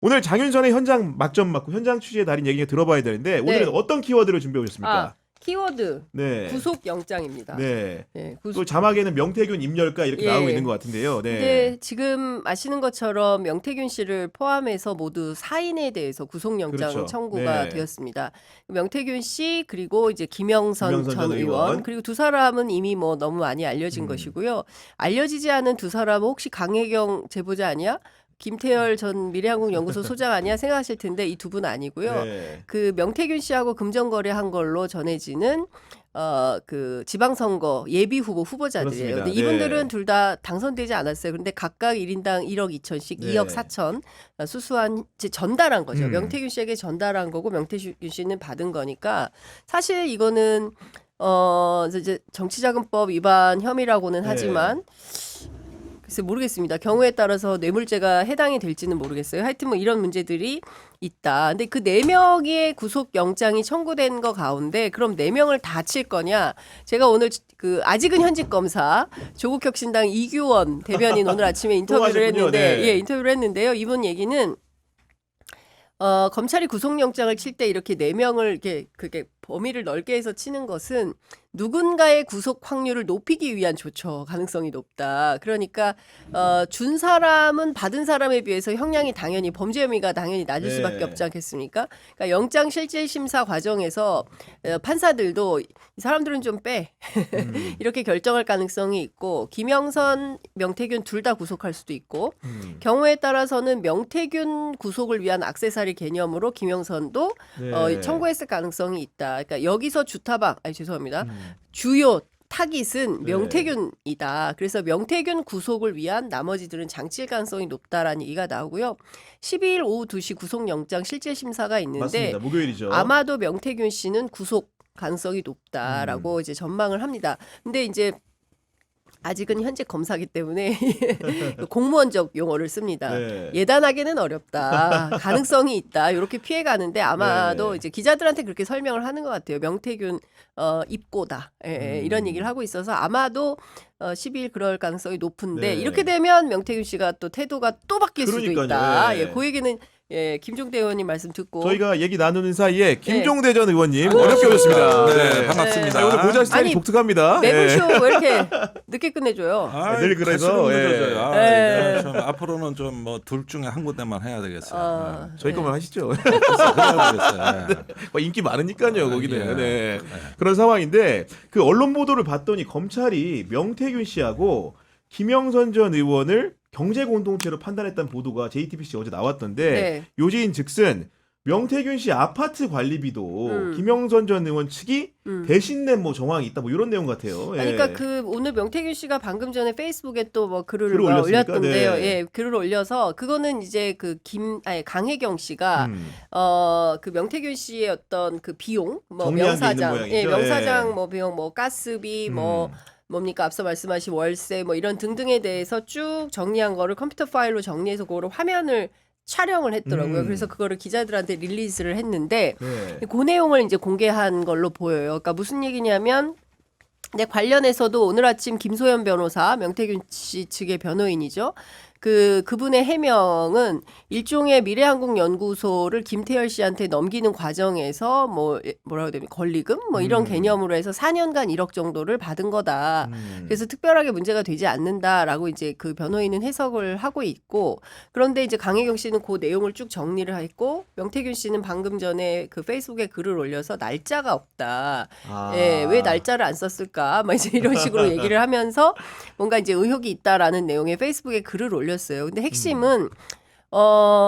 오늘 장윤선의 현장 막점 맞고 현장 취재 달인 얘기 들어봐야 되는데 오늘은 네. 어떤 키워드를 준비해 오셨습니까? 키워드 네. 구속영장입니다. 네. 네, 또 자막에는 명태균 임열가 이렇게 예. 나오고 있는 것 같은데요. 네. 근데 지금 아시는 것처럼 명태균 씨를 포함해서 모두 4인에 대해서 구속영장 그렇죠. 청구가 네. 되었습니다. 명태균 씨 그리고 이제 김영선 전 의원 그리고 두 사람은 이미 뭐 너무 많이 알려진 것이고요. 알려지지 않은 두 사람은 혹시 강혜경 제보자 아니야? 김태열 전 미래한국연구소 소장 아니야 생각하실 텐데 이 두 분 아니고요. 네. 그 명태균 씨하고 금전거래한 걸로 전해지는 그 지방선거 예비 후보자들이에요. 그렇습니다. 근데 이분들은 둘 다 당선되지 않았어요. 그런데 각각 1인당 1억 2천씩 네. 2억 4천 수수한 전달한 거죠. 음. 명태균 씨에게 전달한 거고 명태균 씨는 받은 거니까 사실 이거는 이제 정치자금법 위반 혐의라고는 네. 하지만 글쎄 모르겠습니다. 경우에 따라서 뇌물죄가 해당이 될지는 모르겠어요. 하여튼 뭐 이런 문제들이 있다. 근데 그 4명의 구속영장이 청구된 거 가운데 그럼 4명을 다 칠 거냐? 제가 오늘 그 아직은 현직 검사 조국혁신당 이규원 대변인 오늘 아침에 인터뷰를 했는데 네. 예, 인터뷰를 했는데요. 이분 얘기는 검찰이 구속영장을 칠 때 이렇게 4명을 이렇게 그게 범위를 넓게 해서 치는 것은 누군가의 구속 확률을 높이기 위한 조처 가능성이 높다. 그러니까 준 사람은 받은 사람에 비해서 형량이 당연히 범죄 혐의가 당연히 낮을 네. 수밖에 없지 않겠습니까? 그러니까 영장 실질 심사 과정에서 판사들도 이 사람들은 좀 빼. 이렇게 결정할 가능성이 있고 김영선, 명태균 둘 다 구속할 수도 있고 경우에 따라서는 명태균 구속을 위한 액세서리 개념으로 김영선도 네. 청구했을 가능성이 있다. 그러니까 여기서 죄송합니다. 주요 타깃은 네. 명태균이다. 그래서 명태균 구속을 위한 나머지들은 장칠 가능성이 높다라는 얘기가 나오고요. 12일 오후 2시 구속영장 실질 심사가 있는데 맞습니다. 목요일이죠. 아마도 명태균 씨는 구속 가능성이 높다라고 이제 전망을 합니다. 근데 이제 아직은 현직 검사기 때문에 공무원적 용어를 씁니다. 네. 예단하기는 어렵다. 가능성이 있다. 이렇게 피해가는데 아마도 네. 이제 기자들한테 그렇게 설명을 하는 것 같아요. 명태균 입고다. 예, 이런 얘기를 하고 있어서 아마도 12일 그럴 가능성이 높은데 네. 이렇게 되면 명태균 씨가 또 태도가 또 바뀔 수도 그러니까요. 있다. 예. 예, 그 얘기는 김종대 의원님 말씀 듣고 저희가 얘기 나누는 사이에 김종대 전 의원님 어렵게 오셨습니다. 네, 반갑습니다. 아, 오늘 모자 스타일이 아니, 독특합니다. 매불쇼 왜 이렇게 늦게 끝내줘요? 늘 그래서, 늦어져요. 예. 좀 앞으로는 좀 뭐 둘 중에 한 군데만 해야 되겠어요. 저희 것만 하시죠. 그래야 되겠어요. 뭐 인기 많으니까요, 거기는. 예. 네. 그런 상황인데 그 언론 보도를 봤더니 검찰이 명태균 씨하고 김영선 전 의원을 경제 공동체로 판단했다는 보도가 JTBC 어제 나왔던데 네. 요지인즉슨 명태균 씨 아파트 관리비도 김영선 전 의원 측이 대신 낸 뭐 정황이 있다 뭐 이런 내용 같아요. 예. 그러니까 그 오늘 명태균 씨가 방금 전에 페이스북에 또 뭐 글을 글을 올렸습니까? 올렸던데요. 네. 예, 글을 올려서 그거는 이제 강혜경 씨가 그 명태균 씨의 어떤 그 비용 뭐 정리한 게 있는 명사장, 모양이죠. 명사장 예. 뭐 비용 뭐 가스비 뭐 뭡니까 앞서 말씀하신 월세 뭐 이런 등등에 대해서 쭉 정리한 거를 컴퓨터 파일로 정리해서 그거를 화면을 촬영을 했더라고요. 그래서 그거를 기자들한테 릴리즈를 했는데 네. 그 내용을 이제 공개한 걸로 보여요. 그러니까 무슨 얘기냐면 네, 관련해서도 오늘 아침 김소연 변호사, 명태균 씨 측의 변호인이죠. 그분의 해명은 일종의 미래한국연구소를 김태열 씨한테 넘기는 과정에서 뭐라고 해야 되나 권리금 뭐 이런 개념으로 해서 4년간 1억 정도를 받은 거다. 그래서 특별하게 문제가 되지 않는다라고 이제 그 변호인은 해석을 하고 있고 그런데 이제 강혜경 씨는 그 내용을 쭉 정리를 했고 명태균 씨는 방금 전에 그 페이스북에 글을 올려서 날짜가 없다. 아. 예, 왜 날짜를 안 썼을까? 막 이제 이런 식으로 얘기를 하면서 뭔가 이제 의혹이 있다라는 내용의 페이스북에 글을 올렸어요. 근데 핵심은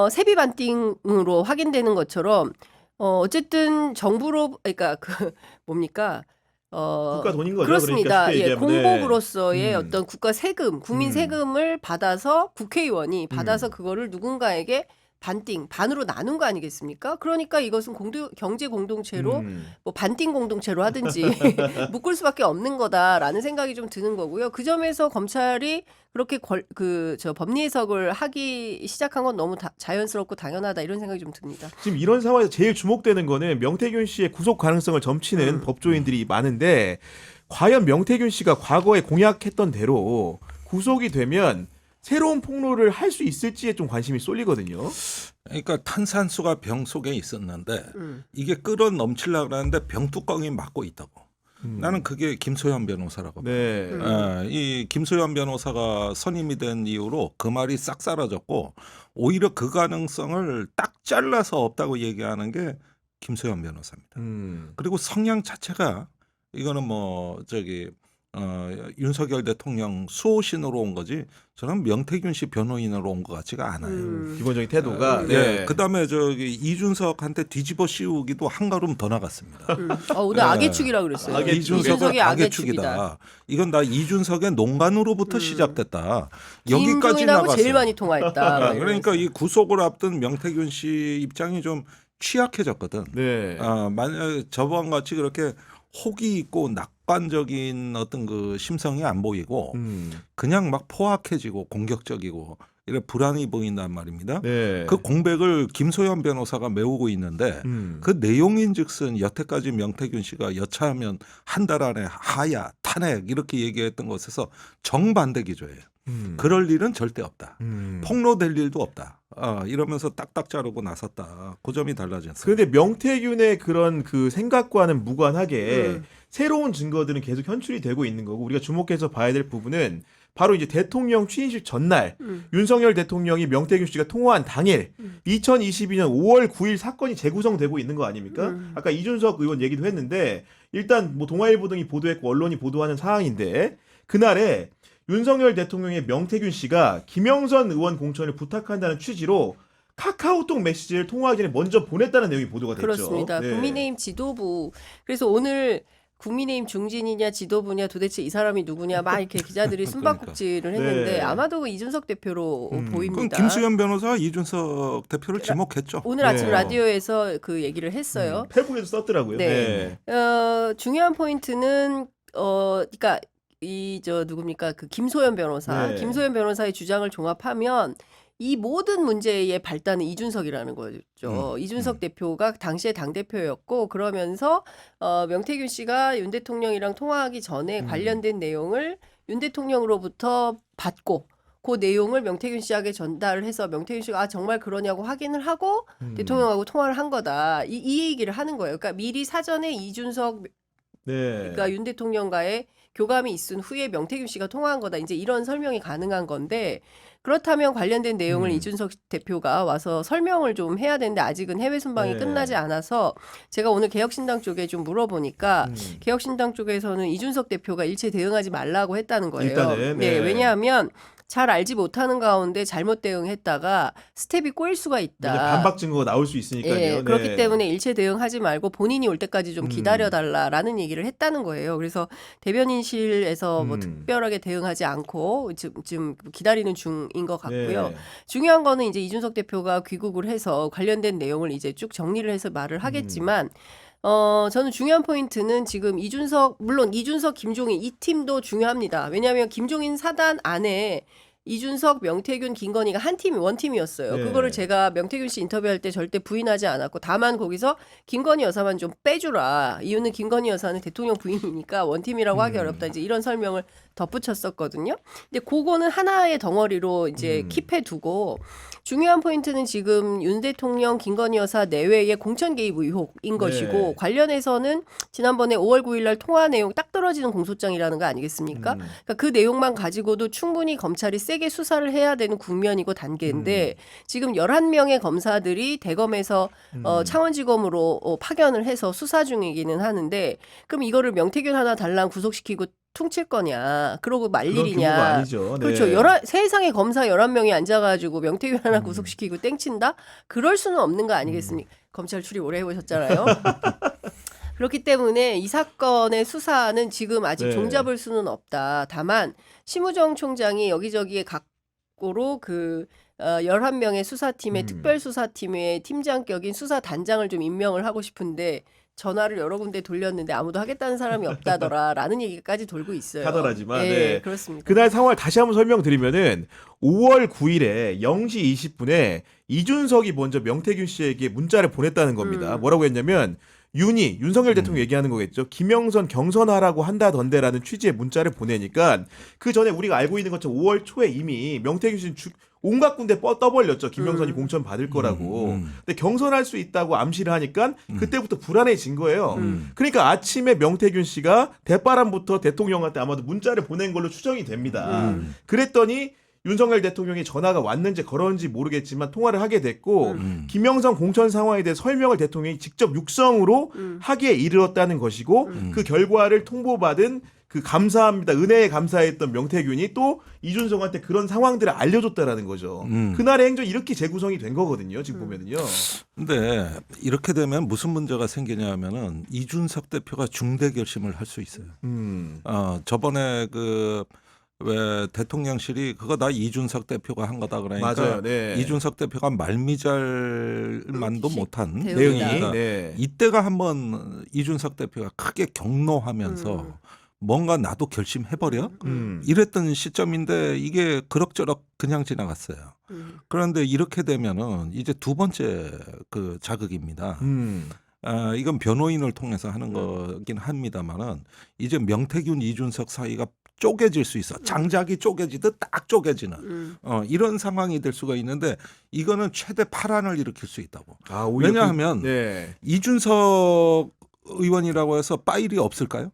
세비 반띵으로 확인되는 것처럼 어쨌든 정부로 그러니까 그 뭡니까? 국가 돈인 거죠. 그렇습니다. 그러니까 쉽게 예, 얘기하면. 공복으로서의 어떤 국가 세금, 국민 세금을 받아서 국회의원이 받아서 그거를 누군가에게 반으로 나눈 거 아니겠습니까? 그러니까 이것은 경제 공동체로 뭐 반띵 공동체로 하든지 묶을 수밖에 없는 거다라는 생각이 좀 드는 거고요. 그 점에서 검찰이 그렇게 법리 해석을 하기 시작한 건 너무 자연스럽고 당연하다 이런 생각이 좀 듭니다. 지금 이런 상황에서 제일 주목되는 거는 명태균 씨의 구속 가능성을 점치는 법조인들이 많은데 과연 명태균 씨가 과거에 공약했던 대로 구속이 되면 새로운 폭로를 할 수 있을지에 좀 관심이 쏠리거든요. 그러니까 탄산수가 병 속에 있었는데 이게 끌어 넘치려고 그러는데 병뚜껑이 막고 있다고. 나는 그게 김소연 변호사라고. 네. 이 김소연 변호사가 선임이 된 이후로 그 말이 싹 사라졌고 오히려 그 가능성을 딱 잘라서 없다고 얘기하는 게 김소연 변호사입니다. 그리고 성향 자체가 이거는 뭐 윤석열 대통령 수호신으로 온 거지 저는 명태균 씨 변호인으로 온 것 같지가 않아요. 기본적인 태도가. 네. 그다음에 이준석한테 뒤집어 씌우기도 한 걸음 더 나갔습니다. 오늘 악의 축이라고 그랬어요. 악의 축. 이준석이 악의 축이다. 축이다. 이건 나 이준석의 농간으로부터 시작됐다. 여기까지 김종인하고 나갔어요. 제일 많이 통화했다. 그러니까 이 구속을 앞둔 명태균 씨 입장이 좀 취약해졌거든. 네. 만약 저번 같이 그렇게 혹이 있고 낙관적인 어떤 그 심성이 안 보이고 그냥 막 포악해지고 공격적이고 이래 불안이 보인단 말입니다. 네. 그 공백을 김소연 변호사가 메우고 있는데 그 내용인즉슨 여태까지 명태균 씨가 여차하면 한 달 안에 하야 탄핵 이렇게 얘기했던 것에서 정반대 기조예요. 그럴 일은 절대 없다. 폭로될 일도 없다. 이러면서 딱딱 자르고 나섰다. 그 점이 달라졌어요. 그런데 명태균의 그런 그 생각과는 무관하게 새로운 증거들은 계속 현출이 되고 있는 거고 우리가 주목해서 봐야 될 부분은 바로 이제 대통령 취임식 전날 윤석열 대통령이 명태균 씨가 통화한 당일 2022년 5월 9일 사건이 재구성되고 있는 거 아닙니까? 아까 이준석 의원 얘기도 했는데 일단 뭐 동아일보 등이 보도했고 언론이 보도하는 사항인데 그날에 윤석열 대통령의 명태균 씨가 김영선 의원 공천을 부탁한다는 취지로 카카오톡 메시지를 통화 전에 먼저 보냈다는 내용이 보도가 됐죠. 그렇습니다. 네. 국민의힘 지도부. 그래서 오늘 국민의힘 중진이냐 지도부냐 도대체 이 사람이 누구냐 막 이렇게 기자들이 숨바꼭질을 했는데 네. 아마도 이준석 대표로 그럼 보입니다. 김수현 변호사가 이준석 대표를 지목했죠. 오늘 아침 네. 라디오에서 그 얘기를 했어요. 페북에도 썼더라고요. 네. 네. 중요한 포인트는 그러니까 누굽니까 그 김소연 변호사, 네. 김소연 변호사의 주장을 종합하면 이 모든 문제의 발단은 이준석이라는 거죠. 이준석 대표가 당시에 당 대표였고 그러면서 명태균 씨가 윤 대통령이랑 통화하기 전에 관련된 내용을 윤 대통령으로부터 받고. 그 내용을 명태균 씨에게 전달을 해서 명태균 씨가 정말 그러냐고 확인을 하고 대통령하고 통화를 한 거다. 이 얘기를 하는 거예요. 그러니까 미리 사전에 이준석 네. 그러니까 윤 대통령과의 교감이 있은 후에 명태균 씨가 통화한 거다. 이제 이런 설명이 가능한 건데 그렇다면 관련된 내용을 이준석 대표가 와서 설명을 좀 해야 되는데 아직은 해외 순방이 네. 끝나지 않아서 제가 오늘 개혁신당 쪽에 좀 물어보니까 개혁신당 쪽에서는 이준석 대표가 일체 대응하지 말라고 했다는 거예요. 일단은, 네. 왜냐하면 잘 알지 못하는 가운데 잘못 대응했다가 스텝이 꼬일 수가 있다. 반박 증거가 나올 수 있으니까요. 예, 네. 그렇기 때문에 일체 대응하지 말고 본인이 올 때까지 좀 기다려달라라는 얘기를 했다는 거예요. 그래서 대변인실에서 뭐 특별하게 대응하지 않고 지금 기다리는 중인 것 같고요. 네. 중요한 거는 이제 이준석 대표가 귀국을 해서 관련된 내용을 이제 쭉 정리를 해서 말을 하겠지만 저는 중요한 포인트는 지금 물론 이준석, 김종인 이 팀도 중요합니다. 왜냐하면 김종인 사단 안에 이준석, 명태균, 김건희가 원팀이었어요. 네. 그거를 제가 명태균 씨 인터뷰할 때 절대 부인하지 않았고 다만 거기서 김건희 여사만 좀 빼주라. 이유는 김건희 여사는 대통령 부인이니까 원팀이라고 하기 어렵다. 이제 이런 설명을 덧붙였었거든요. 근데 그거는 하나의 덩어리로 이제 킵해 두고 중요한 포인트는 지금 윤 대통령, 김건희 여사 내외의 공천 개입 의혹인 것이고 관련해서는 지난번에 5월 9일 날 통화 내용 딱 떨어지는 공소장이라는 거 아니겠습니까? 그러니까 그 내용만 가지고도 충분히 검찰이 세게 수사를 해야 되는 국면이고 단계인데 지금 11명의 검사들이 대검에서 창원지검으로 파견을 해서 수사 중이기는 하는데 그럼 이거를 명태균 하나 달랑 구속시키고 퉁칠 거냐 그러고 말 그런 일이냐. 규모가 아니죠. 네. 그렇죠. 세상에 검사 11명이 앉아가지고 명태균 하나 구속시키고 땡친다? 그럴 수는 없는 거 아니겠습니까? 검찰 출입 오래 해보셨잖아요. 그렇기 때문에 이 사건의 수사는 지금 아직 네. 종잡을 수는 없다. 다만 심우정 총장이 여기저기에 각고로 11명의 수사팀의 특별수사팀의 팀장격인 수사단장을 좀 임명을 하고 싶은데 전화를 여러 군데 돌렸는데 아무도 하겠다는 사람이 없다더라라는 얘기까지 돌고 있어요. 하더라지만, 네, 네. 그렇습니다. 그날 상황을 다시 한번 설명드리면은 5월 9일에 0시 20분에 이준석이 먼저 명태균 씨에게 문자를 보냈다는 겁니다. 뭐라고 했냐면 윤석열 대통령 얘기하는 거겠죠. 김영선 경선하라고 한다던데라는 취지의 문자를 보내니까 그 전에 우리가 알고 있는 것처럼 5월 초에 이미 명태균 씨는 온갖 군데 떠벌렸죠. 김영선이 공천 받을 거라고. 음. 근데 경선할 수 있다고 암시를 하니까 그때부터 불안해진 거예요. 그러니까 아침에 명태균 씨가 대바람부터 대통령한테 아마도 문자를 보낸 걸로 추정이 됩니다. 그랬더니 윤석열 대통령이 전화가 왔는지 걸었는지 모르겠지만 통화를 하게 됐고 김영선 공천 상황에 대해 설명을 대통령이 직접 육성으로 하기에 이르렀다는 것이고 그 결과를 통보받은 그 감사합니다. 은혜에 감사했던 명태균이 또 이준석한테 그런 상황들을 알려줬다라는 거죠. 그날의 행정이 이렇게 재구성이 된 거거든요. 지금 보면은요. 근데 이렇게 되면 무슨 문제가 생기냐면은 이준석 대표가 중대 결심을 할 수 있어요. 저번에 그 왜 대통령실이 그거 다 이준석 대표가 한 거다 그러니까 맞아요. 네. 이준석 대표가 말미잘만도 못한 내용이, 내용이다. 네. 이때가 한번 이준석 대표가 크게 경로하면서 뭔가 나도 결심해버려 이랬던 시점인데 이게 그럭저럭 그냥 지나갔어요. 그런데 이렇게 되면은 이제 두 번째 그 자극입니다. 이건 변호인을 통해서 하는 거긴 합니다만은 이제 명태균 이준석 사이가 쪼개질 수 있어. 장작이 쪼개지듯 딱 쪼개지는 이런 상황이 될 수가 있는데 이거는 최대 파란을 일으킬 수 있다고. 오히려 왜냐하면 네. 이준석 의원이라고 해서 파일이 없을까요?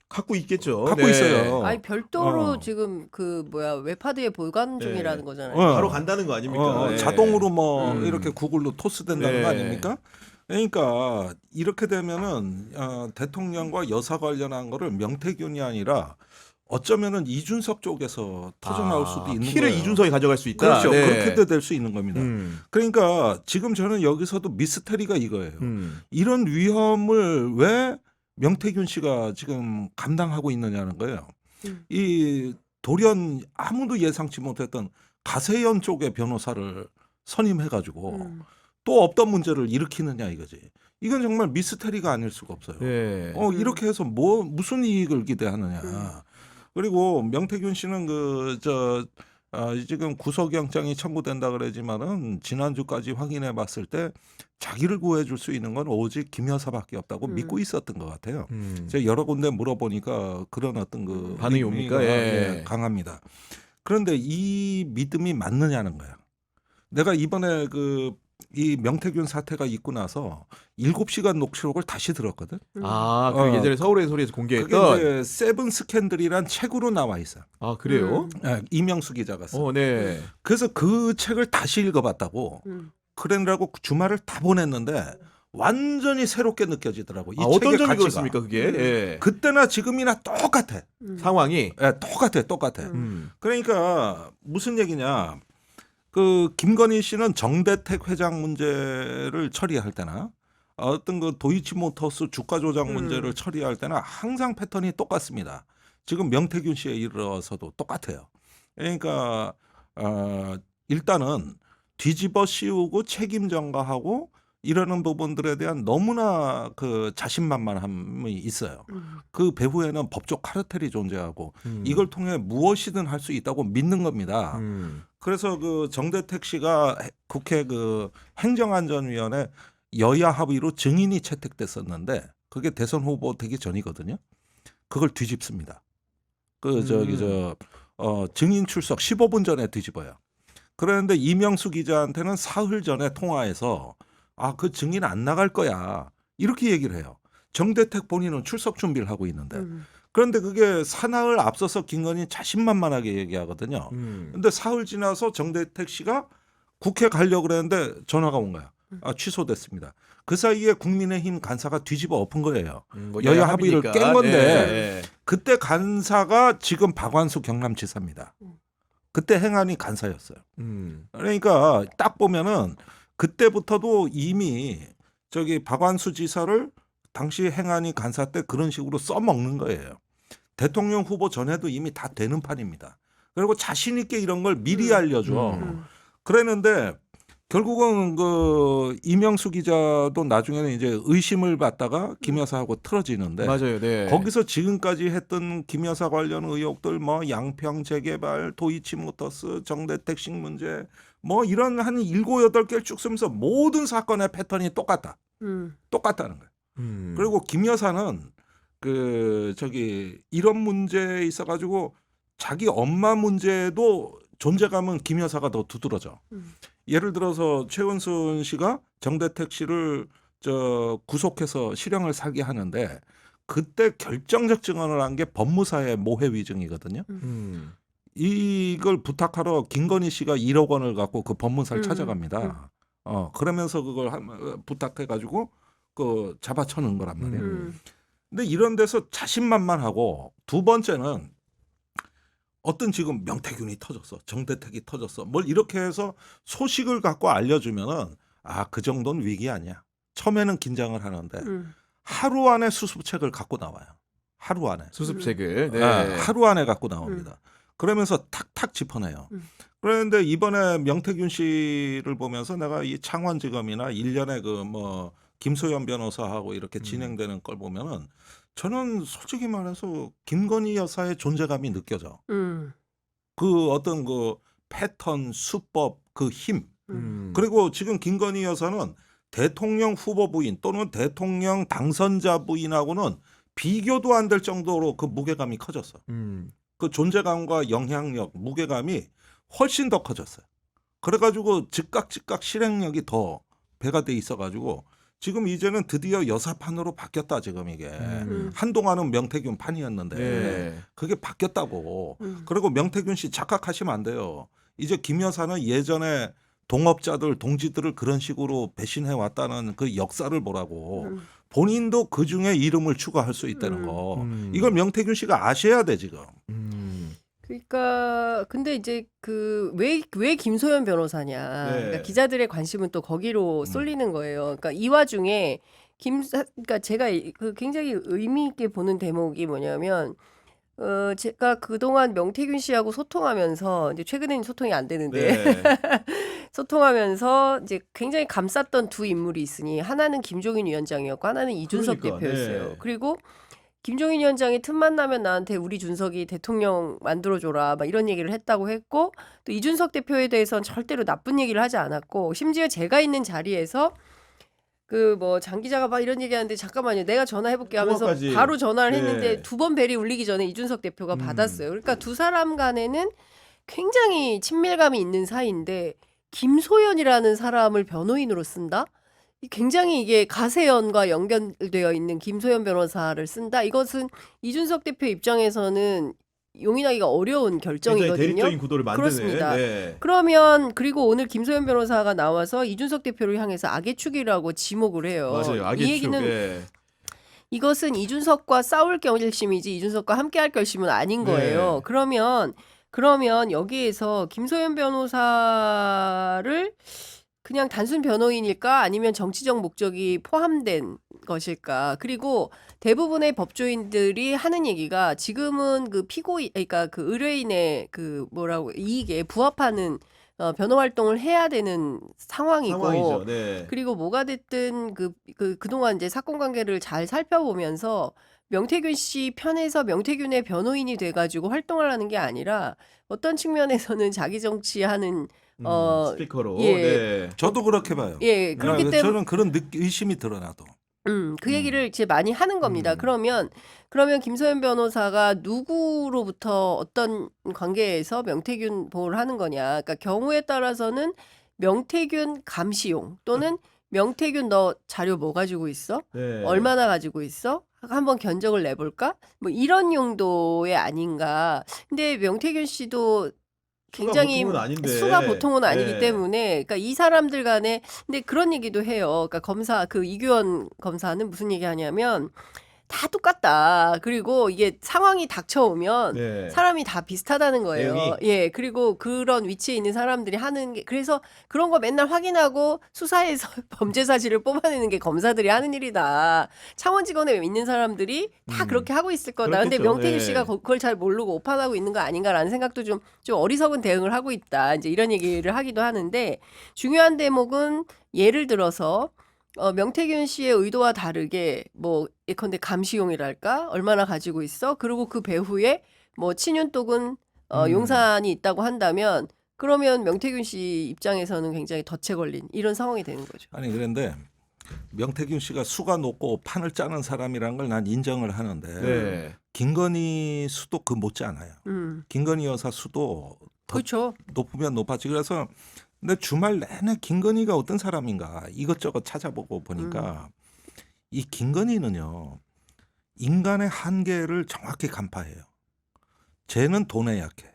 갖고 있겠죠. 갖고 네. 있어요. 아니 별도로 지금 그 뭐야 웹하드에 보관 중이라는 거잖아요. 바로 간다는 거 아닙니까? 네. 자동으로 뭐 이렇게 구글로 토스된다는 네. 거 아닙니까? 그러니까 이렇게 되면은 대통령과 여사 관련한 거를 명태균이 아니라 어쩌면은 이준석 쪽에서 터져나올 수도 있는 키를 거예요. 이준석이 가져갈 수 있다. 그렇죠. 네. 그렇게도 될 수 있는 겁니다. 그러니까 지금 저는 여기서도 미스터리가 이거예요. 이런 위험을 왜 명태균 씨가 지금 감당하고 있느냐는 거예요. 이 돌연 아무도 예상치 못했던 가세연 쪽의 변호사를 선임해가지고 또 없던 문제를 일으키느냐 이거지. 이건 정말 미스터리가 아닐 수가 없어요. 네. 이렇게 해서 무슨 이익을 기대하느냐. 그리고 명태균 씨는 지금 구속영장이 청구된다 그러지만은 지난주까지 확인해봤을 때 자기를 구해줄 수 있는 건 오직 김 여사밖에 없다고 믿고 있었던 것 같아요. 제가 여러 군데 물어보니까 그런 어떤 그 반응이 옵니까? 예. 강합니다. 그런데 이 믿음이 맞느냐는 거야. 내가 이번에 이 명태균 사태가 있고 나서 7시간 녹취록을 다시 들었거든. 그 예전에 서울의 소리에서 공개했던. 그게 이제 세븐 스캔들이란 책으로 나와 있어. 그래요? 이명수 기자가 써. 네. 그래서 그 책을 다시 읽어봤다고. 그러느라고 주말을 다 보냈는데 완전히 새롭게 느껴지더라고. 이 어떤 책의 점이 가치가. 그렇습니까, 그게? 예. 그때나 지금이나 똑같아. 상황이. 똑같아. 그러니까 무슨 얘기냐. 김건희 씨는 정대택 회장 문제를 처리할 때나 어떤 도이치모터스 주가 조작 문제를 처리할 때나 항상 패턴이 똑같습니다. 지금 명태균 씨에 이르러서도 똑같아요. 그러니까 일단은 뒤집어 씌우고 책임 전가하고 이러는 부분들에 대한 너무나 자신만만함이 있어요. 그 배후에는 법적 카르텔이 존재하고 이걸 통해 무엇이든 할 수 있다고 믿는 겁니다. 그래서 정대택 씨가 국회 행정안전위원회 여야 합의로 증인이 채택됐었는데 그게 대선 후보 되기 전이거든요. 그걸 뒤집습니다. 증인 출석 15분 전에 뒤집어요. 그런데 이명수 기자한테는 사흘 전에 통화해서 그 증인 안 나갈 거야 이렇게 얘기를 해요. 정대택 본인은 출석 준비를 하고 있는데 그런데 그게 사나흘 앞서서 김건희 자신만만하게 얘기하거든요. 근데 사흘 지나서 정대택 씨가 국회 가려고 그랬는데 전화가 온 거야. 취소됐습니다. 그 사이에 국민의힘 간사가 뒤집어 엎은 거예요. 여야 합의를 깬 건데 네. 그때 간사가 지금 박완수 경남지사입니다. 그때 행안위 간사였어요. 그러니까 딱 보면은 그때부터도 이미 박완수 지사를 당시 행안위 간사 때 그런 식으로 써먹는 거예요. 대통령 후보 전에도 이미 다 되는 판입니다. 그리고 자신 있게 이런 걸 미리 알려줘. 그랬는데 결국은 이명수 기자도 나중에는 이제 의심을 받다가 김 여사하고 틀어지는데 맞아요. 네. 거기서 지금까지 했던 김 여사 관련 의혹들 양평 재개발, 도이치모터스, 정대택식 문제 이런 한 7, 8개를 쭉 쓰면서 모든 사건의 패턴이 똑같다. 똑같다는 거예요. 그리고 김 여사는 이런 문제에 있어가지고 자기 엄마 문제도 존재감은 김 여사가 더 두드러져. 예를 들어서 최은순 씨가 정대택 씨를 구속해서 실형을 살게 하는데 그때 결정적 증언을 한 게 법무사의 모해 위증이거든요. 이걸 부탁하러 김건희 씨가 1억 원을 갖고 그 법무사를 찾아갑니다. 그러면서 그걸 부탁해가지고 그 잡아쳐는 거란 말이에요. 근데 이런 데서 자신만만하고 두 번째는 어떤 지금 명태균이 터졌어, 정대택이 터졌어, 뭘 이렇게 해서 소식을 갖고 알려주면은 그 정도는 위기 아니야. 처음에는 긴장을 하는데 하루 안에 수습책을 갖고 나와요. 하루 안에. 수습책을. 네. 하루 안에 갖고 나옵니다. 그러면서 탁탁 짚어내요. 그런데 이번에 명태균 씨를 보면서 내가 이 창원지검이나 일련의 김소연 변호사하고 이렇게 진행되는 걸 보면은 저는 솔직히 말해서 김건희 여사의 존재감이 느껴져. 그 어떤 그 패턴, 수법, 그 힘. 그리고 지금 김건희 여사는 대통령 후보 부인 또는 대통령 당선자 부인하고는 비교도 안 될 정도로 그 무게감이 커졌어. 그 존재감과 영향력, 무게감이 훨씬 더 커졌어요. 그래가지고 즉각 실행력이 더 배가 돼 있어가지고 지금 이제는 드디어 여사판으로 바뀌었다 지금 이게. 한동안은 명태균 판이었는데 네. 그게 바뀌었다고. 그리고 명태균 씨 착각하시면 안 돼요. 이제 김 여사는 예전에 동업자들, 동지들을 그런 식으로 배신해 왔다는 그 역사를 보라고. 본인도 그중에 이름을 추가할 수 있다는 거. 이걸 명태균 씨가 아셔야 돼 지금. 그러니까 근데 이제 그 왜 김소연 변호사냐. 네. 그러니까 기자들의 관심은 또 거기로 쏠리는 거예요. 그러니까 이 와중에 그러니까 제가 그 굉장히 의미 있게 보는 대목이 뭐냐면 제가 그동안 명태균 씨하고 소통하면서 이제 최근에는 소통이 안 되는데 네. 소통하면서 이제 굉장히 감쌌던 두 인물이 있으니 하나는 김종인 위원장이었고 하나는 이준석 그러니까, 대표였어요. 네. 그리고 김종인 위원장이 틈만 나면 나한테 우리 준석이 대통령 만들어줘라 막 이런 얘기를 했다고 했고 또 이준석 대표에 대해서는 절대로 나쁜 얘기를 하지 않았고 심지어 제가 있는 자리에서 그 장 기자가 막 이런 얘기하는데 잠깐만요 내가 전화해볼게 하면서 통화까지. 바로 전화를 네. 했는데 두 번 벨이 울리기 전에 이준석 대표가 받았어요. 그러니까 두 사람 간에는 굉장히 친밀감이 있는 사이인데 김소연이라는 사람을 변호인으로 쓴다? 굉장히 이게 가세연과 연결되어 있는 김소연 변호사를 쓴다. 이것은 이준석 대표 입장에서는 용인하기가 어려운 굉장히 결정이거든요. 대립적인 구도를 만드는. 그렇습니다. 네. 그러면 그리고 오늘 김소연 변호사가 나와서 이준석 대표를 향해서 악의 축이라고 지목을 해요. 맞아요. 악의 이 얘기는 축. 네. 이것은 이준석과 싸울 결심이지 이준석과 함께할 결심은 아닌 거예요. 네. 그러면 여기에서 김소연 변호사를 그냥 단순 변호인일까 아니면 정치적 목적이 포함된 것일까? 그리고 대부분의 법조인들이 하는 얘기가 지금은 그 그러니까 그 의뢰인의 그 이익에 부합하는 변호 활동을 해야 되는 상황이고 상황이죠. 네. 그리고 뭐가 됐든 그동안 이제 사건 관계를 잘 살펴보면서 명태균 씨 편에서 명태균의 변호인이 돼가지고 활동을 하는 게 아니라 어떤 측면에서는 자기 정치하는 스피커로. 예. 네. 저도 그렇게 봐요. 예 그렇기 때문에 저는 그런 의심이 드러나도. 그 얘기를 이제 많이 하는 겁니다. 그러면 김소연 변호사가 누구로부터 어떤 관계에서 명태균 보호를 하는 거냐. 그러니까 경우에 따라서는 명태균 감시용 또는 명태균 너 자료 뭐 가지고 있어? 네. 얼마나 가지고 있어? 한번 견적을 내볼까? 뭐 이런 용도의 아닌가. 근데 명태균 씨도 굉장히 보통은 아닌데. 수가 보통은 아니기 네. 때문에 그러니까 이 사람들 간에 근데 그런 얘기도 해요. 그러니까 이규현 검사는 무슨 얘기 하냐면 다 똑같다. 그리고 이게 상황이 닥쳐오면 네. 사람이 다 비슷하다는 거예요. 내용이? 예. 그리고 그런 위치에 있는 사람들이 하는 게 그래서 그런 거 맨날 확인하고 수사해서 범죄 사실을 뽑아내는 게 검사들이 하는 일이다. 창원지검에 있는 사람들이 다 그렇게 하고 있을 거다. 근데 그렇겠죠. 명태균 네. 씨가 그걸 잘 모르고 오판하고 있는 거 아닌가라는 생각도 좀 어리석은 대응을 하고 있다. 이제 이런 얘기를 하기도 하는데 중요한 대목은 예를 들어서 명태균 씨의 의도와 다르게 예컨대 감시용이랄까 얼마나 가지고 있어? 그리고 그 배후에 친윤독은 용산이 있다고 한다면 그러면 명태균 씨 입장에서는 굉장히 덫에 걸린 이런 상황이 되는 거죠. 아니 그런데 명태균 씨가 수가 높고 판을 짜는 사람이란 걸 난 인정을 하는데 네. 김건희 수도 그 못지 않아요. 김건희 여사 수도 그렇죠. 높으면 높아지. 그래서 근데 주말 내내 김건희가 어떤 사람인가 이것저것 찾아보고 보니까 이 김건희는요 인간의 한계를 정확히 간파해요. 쟤는 돈에 약해.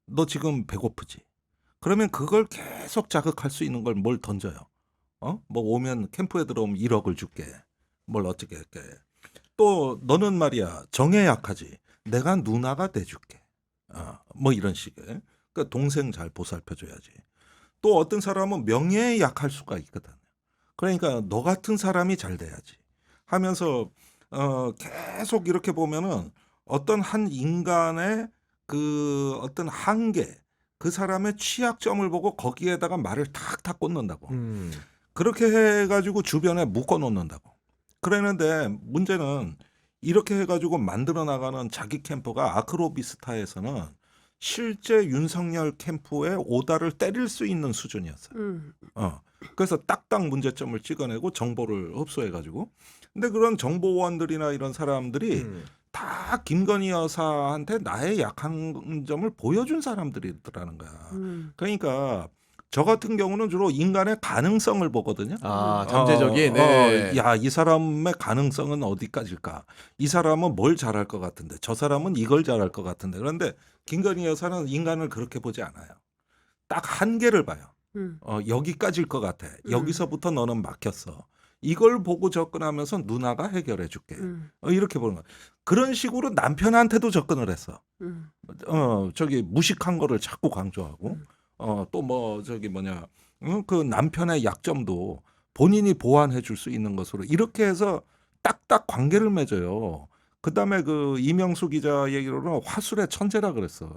너 지금 배고프지? 그러면 그걸 계속 자극할 수 있는 걸 뭘 던져요. 뭐 오면 캠프에 들어오면 1억을 줄게. 뭘 어떻게 할게. 또 너는 말이야 정에 약하지. 내가 누나가 돼줄게. 뭐 이런 식의. 그러니까 동생 잘 보살펴줘야지. 또 어떤 사람은 명예에 약할 수가 있거든. 그러니까 너 같은 사람이 잘 돼야지 하면서 계속 이렇게 보면은 어떤 한 인간의 그 어떤 한계, 그 사람의 취약점을 보고 거기에다가 말을 탁탁 꽂는다고. 그렇게 해가지고 주변에 묶어 놓는다고. 그랬는데 문제는 이렇게 해가지고 만들어 나가는 자기 캠프가 아크로비스타에서는 실제 윤석열 캠프의 오다를 때릴 수 있는 수준이었어요. 그래서 딱딱 문제점을 찍어내고 정보를 흡수해가지고. 근데 그런 정보원들이나 이런 사람들이 다 김건희 여사한테 나의 약한 점을 보여준 사람들이더라는 거야. 그러니까 저 같은 경우는 주로 인간의 가능성을 보거든요. 잠재적인. 네. 야, 이 사람의 가능성은 어디까지일까? 이 사람은 뭘 잘할 것 같은데, 저 사람은 이걸 잘할 것 같은데. 그런데 김건희 여사는 인간을 그렇게 보지 않아요. 딱 한계를 봐요. 여기까지일 것 같아. 여기서부터 너는 막혔어. 이걸 보고 접근하면서 누나가 해결해 줄게. 이렇게 보는 거야. 그런 식으로 남편한테도 접근을 했어. 저기 무식한 거를 자꾸 강조하고 또 뭐 저기 뭐냐 그 남편의 약점도 본인이 보완해 줄 수 있는 것으로 이렇게 해서 딱딱 관계를 맺어요. 그다음에 그 이명수 기자 얘기로는 화술의 천재라 그랬어.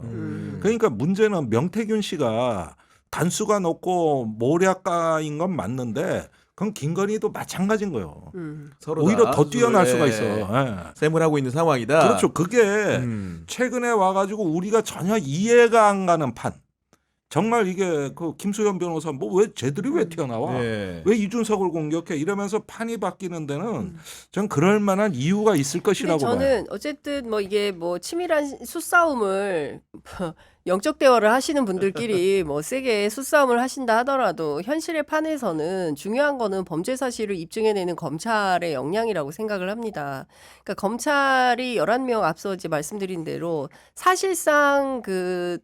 그러니까 문제는 명태균 씨가 단수가 높고 모략가인 건 맞는데 그건 김건희도 마찬가지인 거예요. 서로 오히려 다 더 뛰어날 수가 수습을, 있어. 예. 셈을 하고 있는 상황이다. 그렇죠. 그게 최근에 와가지고 우리가 전혀 이해가 안 가는 판. 정말 이게 그 김수현 변호사 뭐 왜 쟤들이 왜 튀어나와? 네. 왜 이준석을 공격해? 이러면서 판이 바뀌는 데는 전 그럴 만한 이유가 있을 근데 것이라고 봐요. 저는 어쨌든 뭐 이게 뭐 치밀한 수싸움을 영적 대화를 하시는 분들끼리 뭐 세게 수싸움을 하신다 하더라도 현실의 판에서는 중요한 거는 범죄 사실을 입증해내는 검찰의 역량이라고 생각을 합니다. 그러니까 검찰이 11명 앞서 이제 말씀드린 대로 사실상 그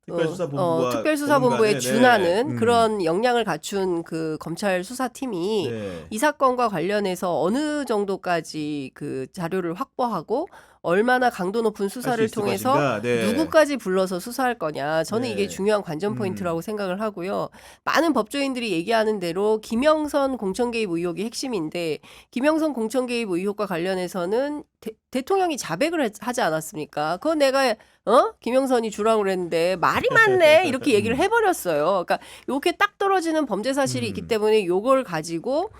특별수사본부에 네. 준하는 그런 역량을 갖춘 그 검찰 수사팀이 네. 이 사건과 관련해서 어느 정도까지 그 자료를 확보하고 얼마나 강도 높은 수사를 있을 통해서 것인가? 네. 누구까지 불러서 수사할 거냐. 저는 네. 이게 중요한 관전 포인트라고 생각을 하고요. 많은 법조인들이 얘기하는 대로 김영선 공천 개입 의혹이 핵심인데 김영선 공천 개입 의혹과 관련해서는 대통령이 자백을 하지 않았습니까? 그거 내가 김영선이 주라고 그랬는데 말이 많네 이렇게 얘기를 해버렸어요. 그러니까 이렇게 딱 떨어지는 범죄 사실이 있기 때문에 요걸 가지고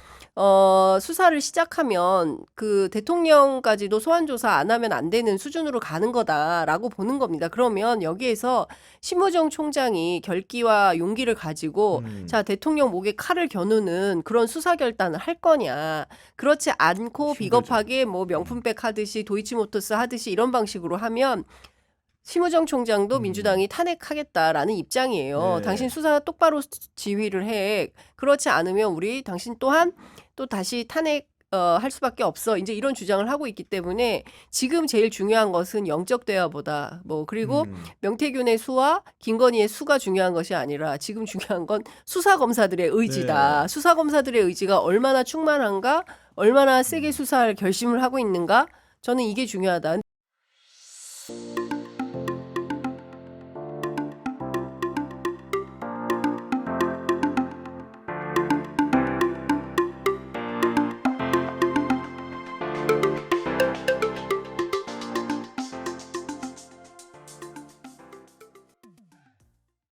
수사를 시작하면 그 대통령까지도 소환 조사 안 하면 안 되는 수준으로 가는 거다라고 보는 겁니다. 그러면 여기에서 심우정 총장이 결기와 용기를 가지고 자 대통령 목에 칼을 겨누는 그런 수사 결단을 할 거냐. 그렇지 않고 비겁하게 뭐 명품백 하듯이 도이치모터스 하듯이 이런 방식으로 하면 심우정 총장도 민주당이 탄핵하겠다라는 입장이에요. 네. 당신 수사 똑바로 지휘를 해. 그렇지 않으면 우리 당신 또한 또 다시 탄핵 할 수밖에 없어. 이제 이런 주장을 하고 있기 때문에 지금 제일 중요한 것은 영적 대화보다 뭐 그리고 명태균의 수와 김건희의 수가 중요한 것이 아니라 지금 중요한 건 수사 검사들의 의지다. 네. 수사 검사들의 의지가 얼마나 충만한가, 얼마나 세게 수사할 결심을 하고 있는가. 저는 이게 중요하다.